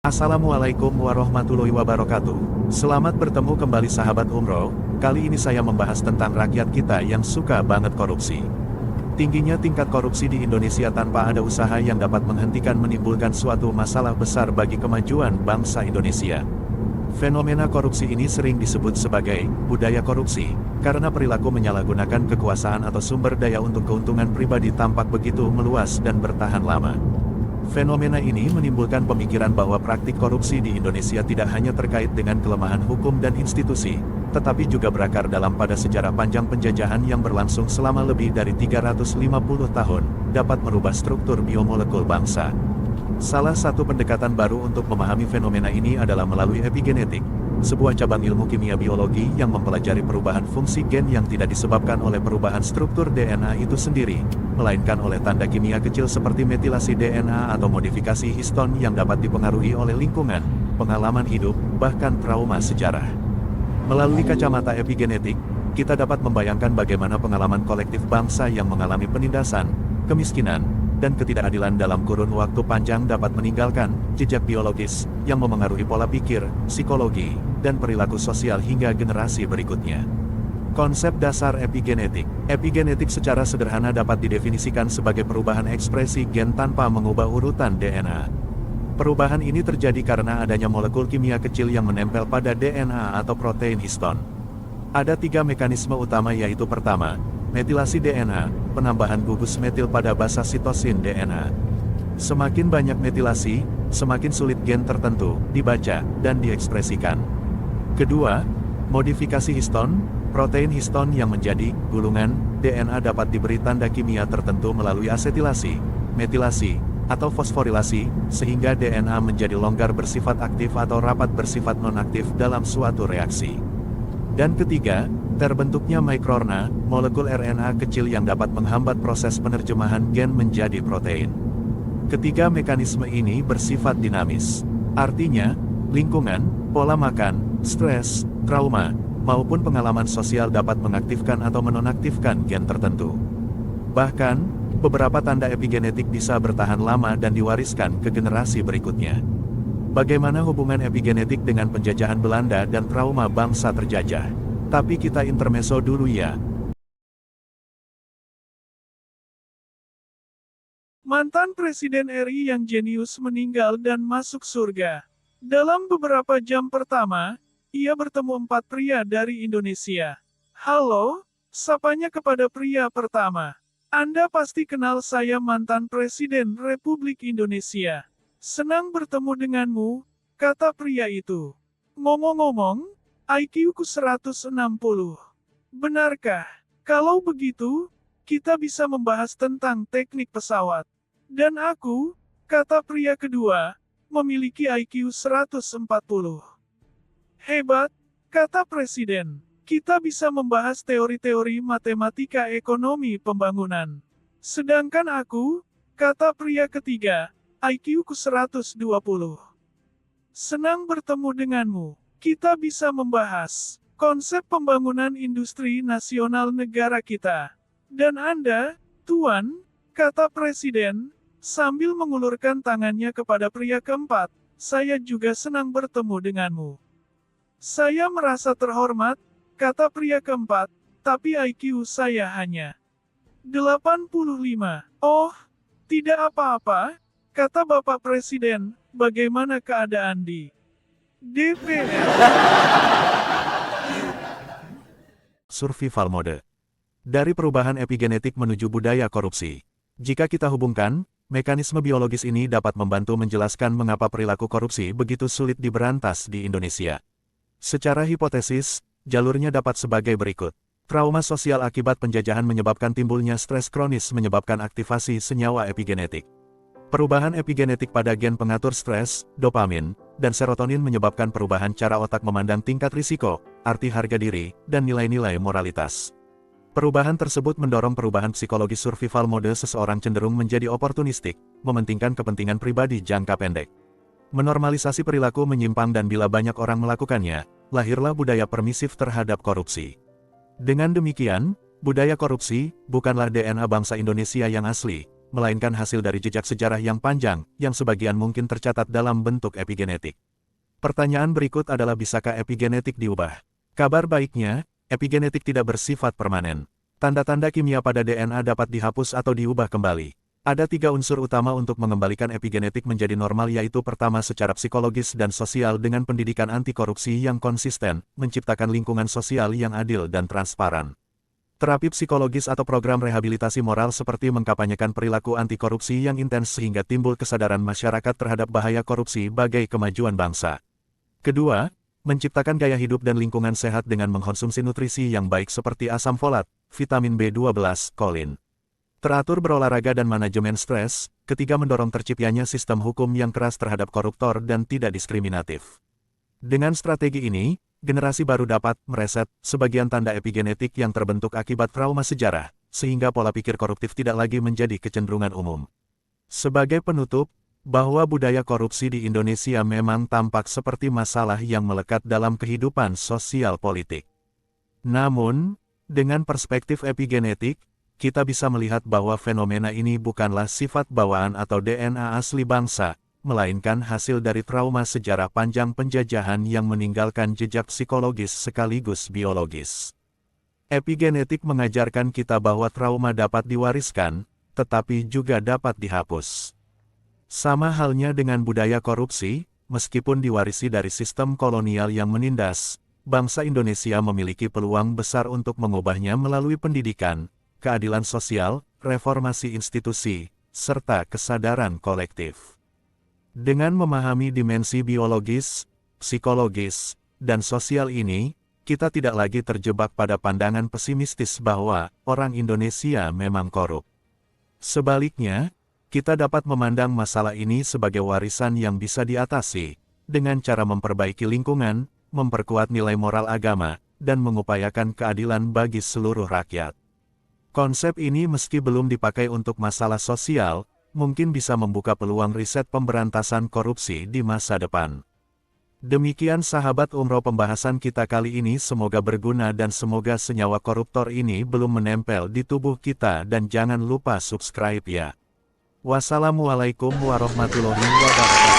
Assalamualaikum warahmatullahi wabarakatuh. Selamat bertemu kembali sahabat umroh. Kali ini saya membahas tentang rakyat kita yang suka banget korupsi. Tingginya tingkat korupsi di Indonesia tanpa ada usaha yang dapat menghentikan menimbulkan suatu masalah besar bagi kemajuan bangsa Indonesia. Fenomena korupsi ini sering disebut sebagai budaya korupsi, karena perilaku menyalahgunakan kekuasaan atau sumber daya untuk keuntungan pribadi tampak begitu meluas dan bertahan lama. Fenomena ini menimbulkan pemikiran bahwa praktik korupsi di Indonesia tidak hanya terkait dengan kelemahan hukum dan institusi, tetapi juga berakar dalam pada sejarah panjang penjajahan yang berlangsung selama lebih dari 350 tahun, dapat merubah struktur biomolekul bangsa. Salah satu pendekatan baru untuk memahami fenomena ini adalah melalui epigenetik, sebuah cabang ilmu kimia biologi yang mempelajari perubahan fungsi gen yang tidak disebabkan oleh perubahan struktur DNA itu sendiri, melainkan oleh tanda kimia kecil seperti metilasi DNA atau modifikasi histon yang dapat dipengaruhi oleh lingkungan, pengalaman hidup, bahkan trauma sejarah. Melalui kacamata epigenetik, kita dapat membayangkan bagaimana pengalaman kolektif bangsa yang mengalami penindasan, kemiskinan, dan ketidakadilan dalam kurun waktu panjang dapat meninggalkan jejak biologis yang memengaruhi pola pikir, psikologi, dan perilaku sosial hingga generasi berikutnya. Konsep dasar epigenetik. Epigenetik secara sederhana dapat didefinisikan sebagai perubahan ekspresi gen tanpa mengubah urutan DNA. Perubahan ini terjadi karena adanya molekul kimia kecil yang menempel pada DNA atau protein histon. Ada 3 mekanisme utama, yaitu pertama, metilasi DNA, penambahan gugus metil pada basa sitosin DNA. Semakin banyak metilasi, semakin sulit gen tertentu dibaca dan diekspresikan. Kedua, modifikasi histon, protein histon yang menjadi gulungan DNA dapat diberi tanda kimia tertentu melalui asetilasi, metilasi, atau fosforilasi, sehingga DNA menjadi longgar bersifat aktif atau rapat bersifat nonaktif dalam suatu reaksi. Dan ketiga, terbentuknya mikrorna, molekul RNA kecil yang dapat menghambat proses penerjemahan gen menjadi protein. Ketiga mekanisme ini bersifat dinamis. Artinya, lingkungan, pola makan, stres, trauma, maupun pengalaman sosial dapat mengaktifkan atau menonaktifkan gen tertentu. Bahkan, beberapa tanda epigenetik bisa bertahan lama dan diwariskan ke generasi berikutnya. Bagaimana hubungan epigenetik dengan penjajahan Belanda dan trauma bangsa terjajah? Tapi kita intermezzo dulu ya. Mantan Presiden RI yang jenius meninggal dan masuk surga. Dalam beberapa jam pertama, ia bertemu 4 pria dari Indonesia. Halo, sapanya kepada pria pertama. Anda pasti kenal saya, mantan Presiden Republik Indonesia. Senang bertemu denganmu, kata pria itu. Ngomong-ngomong, IQ-ku 160. Benarkah? Kalau begitu, kita bisa membahas tentang teknik pesawat. Dan aku, kata pria kedua, memiliki IQ 140. Hebat, kata Presiden. Kita bisa membahas teori-teori matematika ekonomi pembangunan. Sedangkan aku, kata pria ketiga, IQ-ku 120. Senang bertemu denganmu. Kita bisa membahas konsep pembangunan industri nasional negara kita. Dan Anda, Tuan, kata Presiden, sambil mengulurkan tangannya kepada pria keempat, saya juga senang bertemu denganmu. Saya merasa terhormat, kata pria keempat, tapi IQ saya hanya 85. Oh, tidak apa-apa, kata Bapak Presiden, bagaimana keadaan di DPR? Survival mode. Dari perubahan epigenetik menuju budaya korupsi. Jika kita hubungkan, mekanisme biologis ini dapat membantu menjelaskan mengapa perilaku korupsi begitu sulit diberantas di Indonesia. Secara hipotesis, jalurnya dapat sebagai berikut. Trauma sosial akibat penjajahan menyebabkan timbulnya stres kronis menyebabkan aktivasi senyawa epigenetik. Perubahan epigenetik pada gen pengatur stres, dopamin, dan serotonin menyebabkan perubahan cara otak memandang tingkat risiko, arti harga diri, dan nilai-nilai moralitas. Perubahan tersebut mendorong perubahan psikologi survival mode seseorang cenderung menjadi oportunistik, mementingkan kepentingan pribadi jangka pendek. Menormalisasi perilaku menyimpang dan bila banyak orang melakukannya, lahirlah budaya permisif terhadap korupsi. Dengan demikian, budaya korupsi bukanlah DNA bangsa Indonesia yang asli, melainkan hasil dari jejak sejarah yang panjang, yang sebagian mungkin tercatat dalam bentuk epigenetik. Pertanyaan berikut adalah bisakah epigenetik diubah? Kabar baiknya, epigenetik tidak bersifat permanen. Tanda-tanda kimia pada DNA dapat dihapus atau diubah kembali. Ada 3 unsur utama untuk mengembalikan epigenetik menjadi normal, yaitu pertama secara psikologis dan sosial dengan pendidikan anti korupsi yang konsisten, menciptakan lingkungan sosial yang adil dan transparan. Terapi psikologis atau program rehabilitasi moral seperti mengkampanyekan perilaku anti korupsi yang intens sehingga timbul kesadaran masyarakat terhadap bahaya korupsi bagai kemajuan bangsa. Kedua, menciptakan gaya hidup dan lingkungan sehat dengan mengkonsumsi nutrisi yang baik seperti asam folat, vitamin B12, kolin. Teratur berolahraga dan manajemen stres. Ketiga, mendorong terciptanya sistem hukum yang keras terhadap koruptor dan tidak diskriminatif. Dengan strategi ini, generasi baru dapat mereset sebagian tanda epigenetik yang terbentuk akibat trauma sejarah, sehingga pola pikir koruptif tidak lagi menjadi kecenderungan umum. Sebagai penutup, bahwa budaya korupsi di Indonesia memang tampak seperti masalah yang melekat dalam kehidupan sosial politik. Namun, dengan perspektif epigenetik, kita bisa melihat bahwa fenomena ini bukanlah sifat bawaan atau DNA asli bangsa, melainkan hasil dari trauma sejarah panjang penjajahan yang meninggalkan jejak psikologis sekaligus biologis. Epigenetik mengajarkan kita bahwa trauma dapat diwariskan, tetapi juga dapat dihapus. Sama halnya dengan budaya korupsi, meskipun diwarisi dari sistem kolonial yang menindas, bangsa Indonesia memiliki peluang besar untuk mengubahnya melalui pendidikan, keadilan sosial, reformasi institusi, serta kesadaran kolektif. Dengan memahami dimensi biologis, psikologis, dan sosial ini, kita tidak lagi terjebak pada pandangan pesimistis bahwa orang Indonesia memang korup. Sebaliknya, kita dapat memandang masalah ini sebagai warisan yang bisa diatasi, dengan cara memperbaiki lingkungan, memperkuat nilai moral agama, dan mengupayakan keadilan bagi seluruh rakyat. Konsep ini meski belum dipakai untuk masalah sosial, mungkin bisa membuka peluang riset pemberantasan korupsi di masa depan. Demikian sahabat Umroh pembahasan kita kali ini, semoga berguna dan semoga senyawa koruptor ini belum menempel di tubuh kita dan jangan lupa subscribe ya. Wassalamualaikum warahmatullahi wabarakatuh.